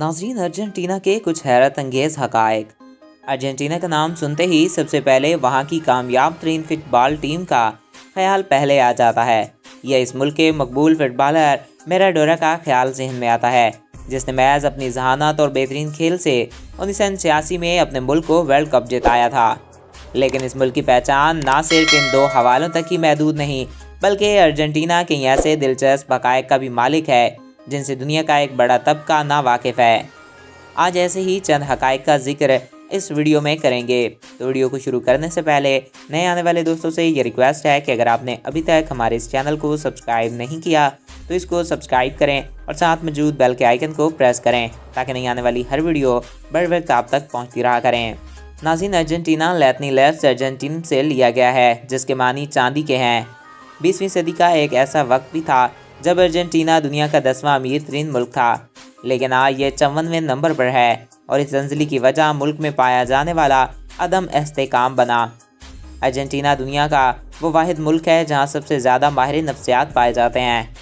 नाज़रीन, अर्जेंटीना के कुछ हैरत अंगेज़ हक़ाइक़। अर्जेंटीना का नाम सुनते ही सबसे पहले वहाँ की कामयाब तरीन फ़ुटबॉल टीम का ख्याल पहले आ जाता है। यह इस मुल्क के मकबूल फ़ुटबॉलर मैराडोना का ख्याल जहन में आता है, जिसने महज अपनी जहानत और बेहतरीन खेल से 1986 में अपने मुल्क को वर्ल्ड कप जिताया था। लेकिन इस मुल्क की पहचान ना सिर्फ इन दो हवालों तक ही महदूद नहीं, बल्कि अर्जेंटीना कई ऐसे दिलचस्प हक़ाइक़ का भी मालिक है जिनसे दुनिया का एक बड़ा तबका ना वाकिफ़ है। आज ऐसे ही चंद हक़ाइक़ का जिक्र इस वीडियो में करेंगे। तो वीडियो को शुरू करने से पहले नए आने वाले दोस्तों से ये रिक्वेस्ट है कि अगर आपने अभी तक हमारे इस चैनल को सब्सक्राइब नहीं किया तो इसको सब्सक्राइब करें और साथ मौजूद बेल के आइकन को प्रेस करें ताकि नई आने वाली हर वीडियो बर वक्त आप तक पहुँचती रहा करें। नाज़रीन, अर्जेंटीना लैटिनी लफ्ज़ अर्जेंटीन से लिया गया है, जिसके मानी चांदी के हैं। 20वीं सदी का एक ऐसा वक्त भी था जब अर्जेंटीना दुनिया का 10वां अमीर तरीन मुल्क था, लेकिन आज ये 54वें नंबर पर है और इस जंजली की वजह मुल्क में पाया जाने वाला अदम इस्तेहकाम बना। अर्जेंटीना दुनिया का वो वाहिद मुल्क है जहाँ सबसे ज़्यादा माहिर नफ्सियात पाए जाते हैं।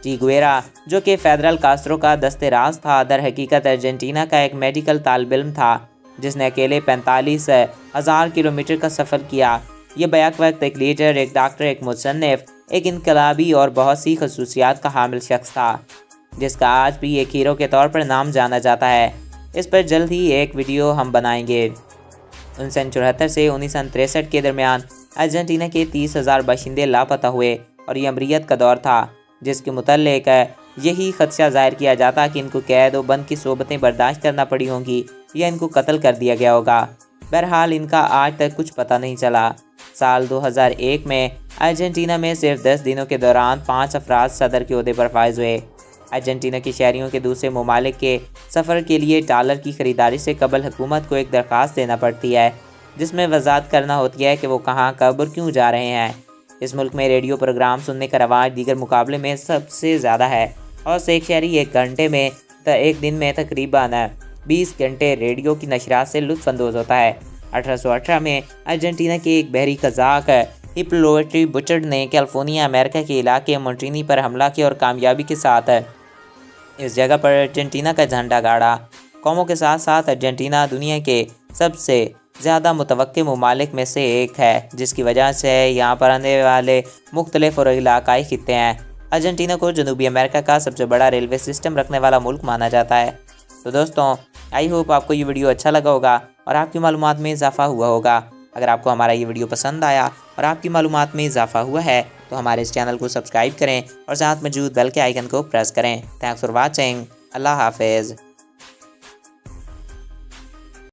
चे गुवेरा, जो कि फेडरल कास्ट्रो का दस्ते राज था, दर हकीकत अर्जेंटीना का एक मेडिकल तालिब इल्म था जिसने अकेले 45,000 किलोमीटर का सफ़र किया। ये बैक वक्त एक लीडर, एक डॉक्टर, एक मुसन्निफ, एक इनकलाबी और बहुत सी खसूसियात का हामिल शख्स था, जिसका आज भी एक हीरो के तौर पर नाम जाना जाता है। इस पर जल्द ही एक वीडियो हम बनाएंगे। 1974 से 1963 के दरमियान अर्जेंटीना के 30,000 बाशिंदे लापता हुए और ये अमरीत का दौर था, जिसके मुतल्लिक यही खदशा ज़ाहिर किया जाता कि इनको कैद व बंद की सोबतें बर्दाश्त करना पड़ी होंगी या इनको कत्ल कर दिया गया होगा। बहरहाल इनका आज तक कुछ पता नहीं चला। साल 2001 में अर्जेंटीना में सिर्फ 10 दिनों के दौरान 5 अफराद सदर के ओहदे पर फाइज हुए। अर्जेंटीना के शहरियों के दूसरे ममालिक के सफ़र के लिए डॉलर की ख़रीदारी से कबल हुकूमत को एक दरख्वास्त देना पड़ती है, जिसमें वजाहत करना होती है कि वो कहाँ, कब और क्यों जा रहे हैं। इस मुल्क में रेडियो प्रोग्राम सुनने का रवाज दीगर मुकाबले में सबसे ज़्यादा है और एक शहरी एक दिन में तकरीबन 20 घंटे रेडियो की नशरात से लुत्फ़अंदोज़ होता है। 1818 में अर्जेंटीना के एक बहरी कज़ाक हिप्पोलिटो बुचर्ड ने कैलिफोर्निया अमेरिका के इलाके मोंटेनी पर हमला किया और कामयाबी के साथ इस जगह पर अर्जेंटीना का झंडा गाड़ा। कौमों के साथ साथ अर्जेंटीना दुनिया के सबसे ज़्यादा मुतवक्किल ममालिक में से एक है, जिसकी वजह से यहाँ पर आने वाले मुख्तलिफ और इलाकाई खित्ते हैं। अर्जेंटीना को जनूबी अमेरिका का सबसे बड़ा रेलवे सिस्टम रखने वाला मुल्क माना जाता है। तो दोस्तों, आई होप आपको ये वीडियो अच्छा लगा होगा और आपकी मालूमात में इजाफ़ा हुआ होगा। अगर आपको हमारा ये वीडियो पसंद आया और आपकी मालूमात में इजाफ़ा हुआ है तो हमारे इस चैनल को सब्सक्राइब करें और साथ मौजूद बेल के आइकन को प्रेस करें। Thanks for watching. अल्लाह हाफिज़।